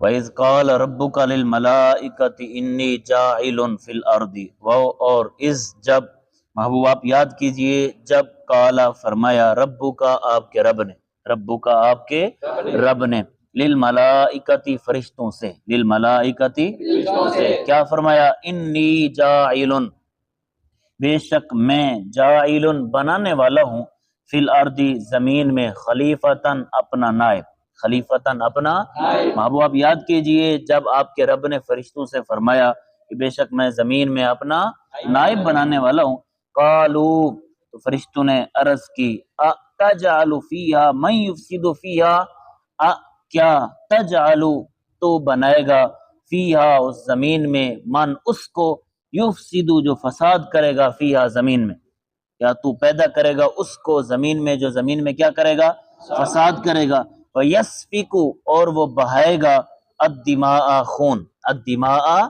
وَإِذْ قَالَ رَبُّكَ لِلْمَلَائِكَةِ إِنِّي جَاعِلٌ فِي الْأَرْضِ، اور اس جب محبوب آپ یاد کیجئے جب قالا فرمایا ربو کا آپ کے رب نے، ربو کا آپ کے رب نے، للملائکتی فرشتوں سے، للملائکتی سے کیا فرمایا؟ انی جاعل، بے شک میں جاعل بنانے والا ہوں، فی الارض زمین میں، خلیفتاً اپنا نائب، خلیفتاً اپنا محبوب آپ یاد کیجئے جب آپ کے رب نے فرشتوں سے فرمایا کہ بے شک میں زمین میں اپنا نائب بنانے والا ہوں، قالو تو فرشتوں نے عرض کی تجعل فیہا من یفسد فیہا، کیا تجعل تو بنائے گا فیہا اس زمین میں، من اس کو، یفسد جو فساد کرے گا، فیہا زمین میں، کیا تو پیدا کرے گا اس کو زمین میں جو زمین میں کیا کرے گا؟ فساد کرے گا، وَيَسْفِكُ اور وہ بہائے گا، الدماء خون، الدماء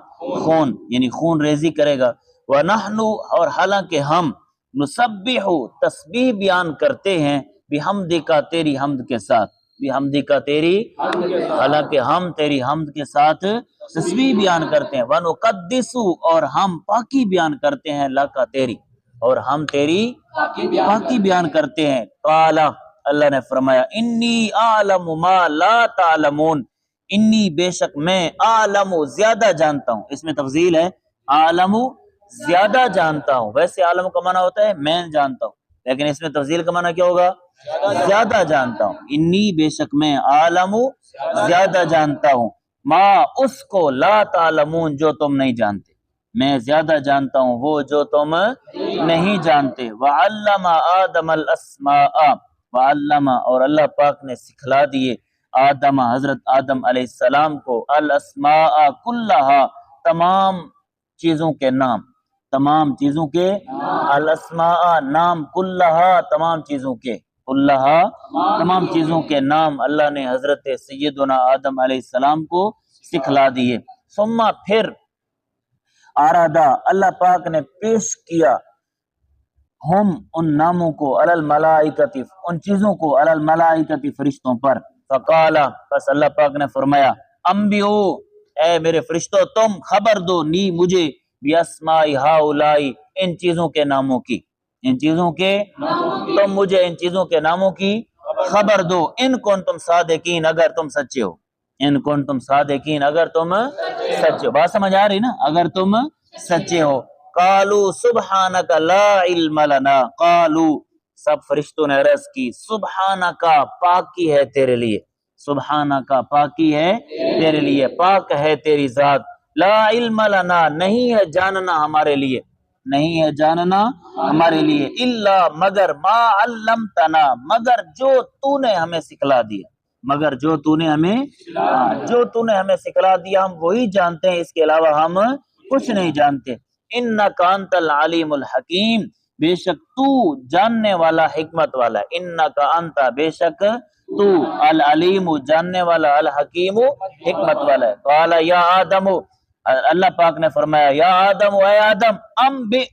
خون یعنی خون ریزی کرے گا، وَنَحْنُ اور حالانکہ ہم، نسبح تسبیح بیان کرتے ہیں، بحمدک تیری حمد کے ساتھ، بحمدک تیری، حالانکہ ہم تیری حمد کے ساتھ تسبیح بیان کرتے ہیں، وَنُقَدِّسُ اور ہم پاکی بیان کرتے ہیں، لَکَ تیری، اور ہم تیری پاکی بیان کرتے ہیں، قال اللہ نے فرمایا انی اعلم ما لا تعلمون، انی بے شک میں، اعلم زیادہ جانتا ہوں، اس میں تفضیل ہے، اعلم زیادہ جانتا ہوں، ویسے عالم کا معنی ہوتا ہے میں جانتا ہوں، لیکن اس میں تفضیل کا معنی کیا ہوگا؟ زیادہ جانتا ہوں، انی بے شک میں، عالم زیادہ جانتا ہوں، ما اس کو، لا تعلمون جو تم نہیں جانتے، میں زیادہ جانتا ہوں وہ جو تم نہیں جانتے، وعلم آدم الاسماء، وعلم اور اللہ پاک نے سکھلا دیے، آدم حضرت آدم علیہ السلام کو، الاسماء کلہا تمام چیزوں کے نام، تمام چیزوں کے، الاسماء نام، کلہا تمام چیزوں کے، کلہا تمام چیزوں کے نام اللہ نے حضرت سیدنا آدم علیہ السلام کو سکھلا دیے، ثم پھر ارادہ اللہ پاک نے پیش کیا، ہم ان ناموں کو، علی الملائکۃ ان چیزوں کو، علی الملائکۃ فرشتوں پر، فقالا پس اللہ پاک نے فرمایا انبئو اے میرے فرشتوں تم خبر دو نی مجھے، باسماء ہؤلاء ان چیزوں کے ناموں کی، ان چیزوں کے، تم مجھے ان چیزوں کے ناموں کی خبر دو، ان کنتم صادقین اگر تم سچے ہو، ان کنتم صادقین اگر تم سچے ہو، بات سمجھ آ رہی نا؟ اگر تم سچے ہو، قالو سبحانک لا علم لنا، قالو سب فرشتوں نے عرض کی، سبحانک پاکی ہے تیرے لیے، سبحانک پاکی ہے تیرے لیے، پاک ہے تیری ذات، لا علم لنا نہیں ہے جاننا ہمارے لیے، نہیں ہے جاننا ہمارے لیے، الا مگر، ما علمتنا مگر جو تو نے ہمیں سکھلا دیا، مگر جو تو نے ہمیں، جو تو نے ہمیں سکھلا دیا ہم وہی جانتے ہیں، اس کے علاوہ ہم کچھ نہیں جانتے، انک انت العلیم الحکیم بے شک تو جاننے والا حکمت والا ہے، انک انت بے شک تو، العلیم جاننے والا، الحکیم حکمت والا ہے، قال یا آدم اللہ پاک نے فرمایا یا آدم اے آدم انبئ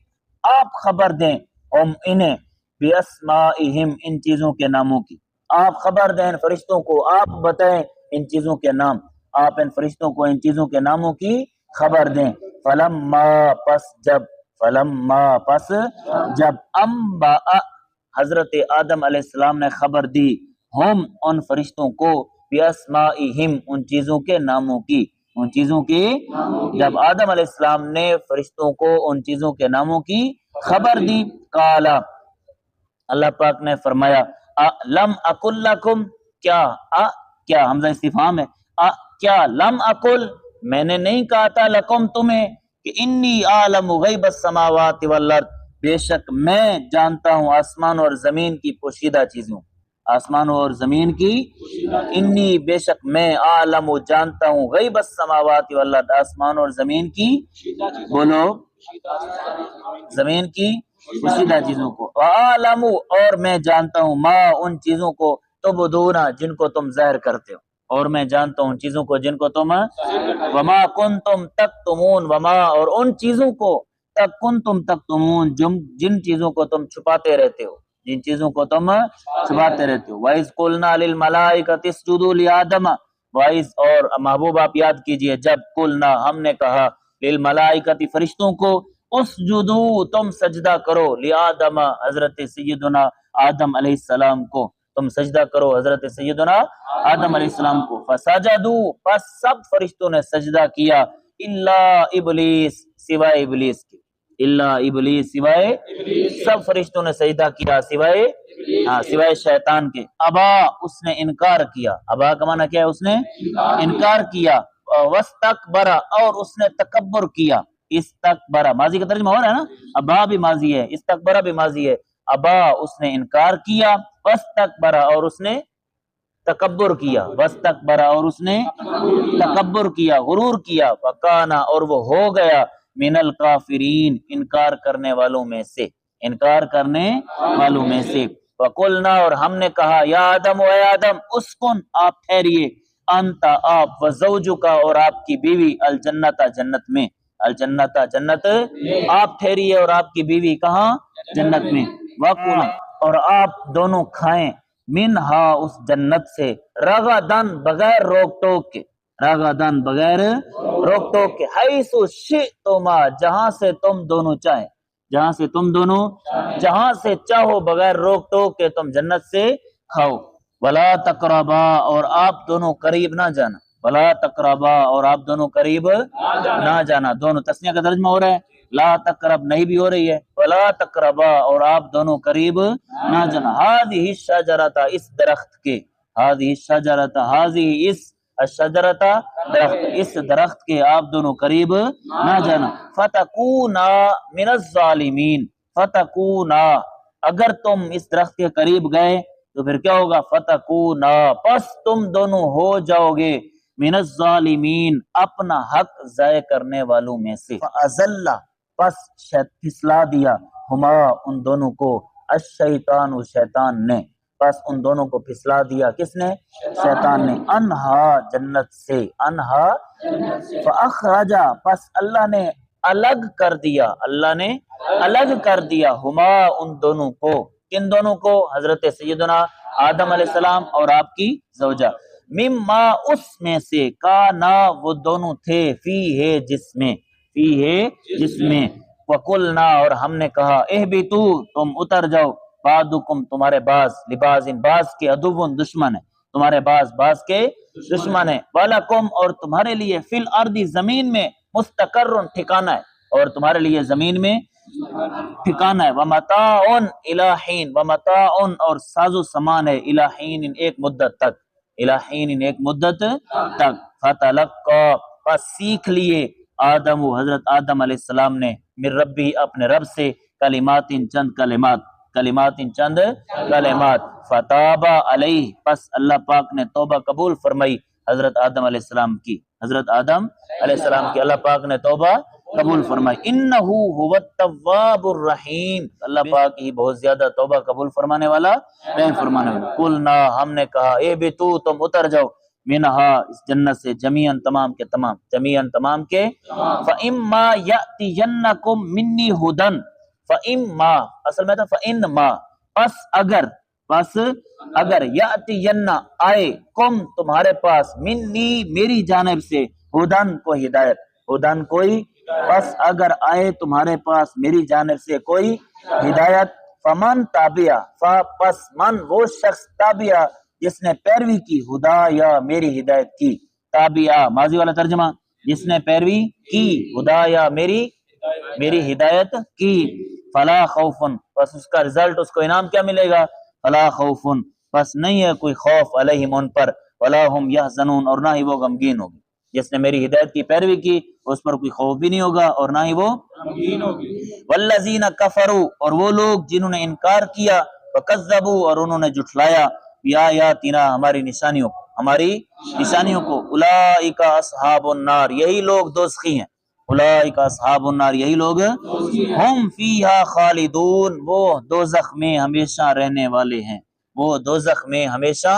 آپ خبر دیں انہیں، باسمائہم ان چیزوں کے ناموں کی، آپ خبر دیں ان فرشتوں کو، آپ بتائیں ان چیزوں کے نام، آپ ان فرشتوں کو ان چیزوں کے ناموں کی خبر دیں، فلما پس جب، فلما پس جب، انبأ حضرت آدم علیہ السلام نے خبر دی، ہم ان فرشتوں کو، باسمائہم ان چیزوں کے ناموں کی، ان چیزوں کی، جب آدم علیہ السلام نے فرشتوں کو ان چیزوں کے ناموں کی خبر دی، قال اللہ پاک نے فرمایا لم اقل لکم کیا حمزہ استفہام ہے، کیا لم اقل میں نے نہیں کہا تھا، لکم تمہیں، کہ انی عالم غیب السماوات والارض بے شک میں جانتا ہوں آسمان اور زمین کی پوشیدہ چیزوں، آسمانوں اور زمین کی، انی بے شک میں، عالم جانتا ہوں، غیب السماوات والارض آسمان اور زمین کی، بولو زمین کی پوشیدہ چیزوں کو، عالم اور میں جانتا ہوں، ما ان چیزوں کو، تبدون جن کو تم ظاہر کرتے ہو، اور میں جانتا ہوں چیزوں کو جن کو تم، وما کنتم تکتمون وما اور ان چیزوں کو، کنتم تکتمون جن چیزوں کو تم چھپاتے رہتے ہو، جن چیزوں کو تم چھپاتے رہتے ہو، وَإِذْ قُلْنَا لِلْمَلَائِكَةِ اسْجُدُوا لِآدَمَ وائز اور محبوب آپ یاد کیجئے جب قلنا ہم نے کہا للملائکۃ فرشتوں کو اسجدو تم سجدہ کرو لآدم حضرت سیدنا آدم علیہ السلام کو، تم سجدہ کرو حضرت سیدنا آدم علیہ السلام کو، فسجدو پس سب فرشتوں نے سجدہ کیا الا ابلیس سوائے ابلیس کے، الا ابلیس سوائے سب فرشتوں نے سجدہ کیا سوائے شیطان کے، ابا اس نے انکار کیا، ابا کا معنی کیا ہے؟ اس نے انکار کیا، واستکبر اور اس نے تکبر کیا، استکبر ماضی کا ترجمہ ہو رہا ہے نا، ابا بھی ماضی ہے استکبر بھی ماضی ہے، ابا اس نے انکار کیا، واستکبر اور اس نے تکبر کیا، واستکبر اور اس نے تکبر کیا غرور کیا، وکانا اور وہ ہو گیا من الکافرین انکار کرنے والوں میں سے، انکار کرنے والوں میں سے، وقلنا اور ہم نے کہا یا آدم اے آدم اسکن آپ ٹھہریے، انت آپ وزوجکا اور آپ کی بیوی الجنت جنت میں، الجنت جنت آپ ٹھہریے اور آپ کی بیوی کہاں؟ جنت میں، وقلنا اور آپ دونوں کھائیں منہا اس جنت سے رغدن بغیر روک ٹوک کے، رغدن بغیر روک ٹوک کے، حیث شئتما جہاں سے تم دونوں چاہیں، جہاں سے تم دونوں جہاں سے چاہو بغیر روک ٹوک کے تم جنت سے کھاؤ، ولا تقربا اور آپ دونوں قریب نہ جانا، ولا تقربا اور آپ دونوں قریب نہ جانا، دونوں تسنیہ کا ترجمہ ہو رہا ہے، لا تقرب نہیں بھی ہو رہی ہے، ولا تقربا اور آپ دونوں قریب نہ جانا، ہذہ الشجرۃ اس درخت کے، ہذہ الشجرۃ ہذہ اس الشجرۃ درخت اس درخت کے آپ دونوں قریب نہ جانا، فتکونا من الظالمین، فتکونا اگر تم اس درخت کے قریب گئے تو پھر کیا ہوگا؟ فتکونا پس تم دونوں ہو جاؤ گے من الظالمین اپنا حق ضائع کرنے والوں میں سے، فازل پس پھسلا دیا ہما ان دونوں کو الشیطان شیطان نے، پس ان دونوں کو پھسلا دیا کس نے؟ شیطان نے، انہا جنت سے، انہا فاخرجا پس اللہ نے الگ کر دیا، اللہ نے الگ کر دیا ہما ان دونوں کو، کن دونوں کو؟ حضرت سیدنا آدم علیہ السلام اور آپ کی زوجہ، مما اس میں سے، کانا وہ دونوں تھے، فی ہے جس میں، فی ہے جس میں، وقلنا اور ہم نے کہا اہبتو تم اتر جاؤ، بعضکم تمہارے بعض لباس بعض کے عدوٌ دشمن ہے، تمہارے بعض کے دشمن ہے، ولکم اور تمہارے لیے فی الارض زمین میں مستقر ٹھکانہ ہے، اور تمہارے لیے زمین میں ٹھکانہ ہے، ومتاع الی حین ومتاع اور ساز و سامان ہے الی حین ایک مدت تک، الی حین ایک مدت تک، فتلقا پس سیکھ لیے آدم حضرت آدم علیہ السلام نے من ربی اپنے رب سے کلمات چند کلمات، فتابا علیہ پس اللہ پاک نے توبہ قبول فرمائی حضرت آدم علیہ السلام کی، حضرت آدم علیہ السلام کی اللہ پاک نے توبہ قبول فرمائی، انہو هو التواب الرحیم اللہ پاک ہی بہت زیادہ توبہ قبول فرمانے والا رحم فرمانے والا، قلنا ہم نے کہا اے بتو تم اتر جاؤ منہا اس جنت سے، جمیعاً تمام کے تمام، جمیعاً تمام کے، فَإِمَّا يَأْتِيَنَّكُمْ مِنِّي هُدًى فَإِمَّا اصل میں تھا فَإِنَّمَا پس اگر یأتین آئے کم تمہارے پاس منی میری جانب سے، ہدن کو ہدایت، ہدن کوئی، پس اگر آئے تمہارے پاس میری جانب سے کوئی ہدایت، فمن تابعہ پس من وہ شخص تابعہ جس نے پیروی کی، ہدا یا میری ہدایت کی، تابعہ ماضی والا ترجمہ جس نے پیروی کی، ہدا یا میری ہدایت کی، فلا خوفن پس اس کا رزلٹ اس کو انعام کیا ملے گا؟ فلا خوفن پس نہیں ہے کوئی خوف علیہم ان پر، ولا هم یحزنون اور نہ ہی وہ غمگین ہوگی، جس نے میری ہدایت کی پیروی کی اس پر کوئی خوف بھی نہیں ہوگا اور نہ ہی وہ غمگین ہوگی، والذین کفروا اور وہ لوگ جنہوں نے انکار کیا، وکذبوا اور انہوں نے جھٹلایا، بیااتنا ہماری نشانیوں کو، اولئک اصحاب النار یہی لوگ دوزخی ہیں، اولئک اصحاب النار یہی لوگ، ہم فیہا خالدون وہ دوزخ میں ہمیشہ رہنے والے ہیں، وہ دوزخ میں ہمیشہ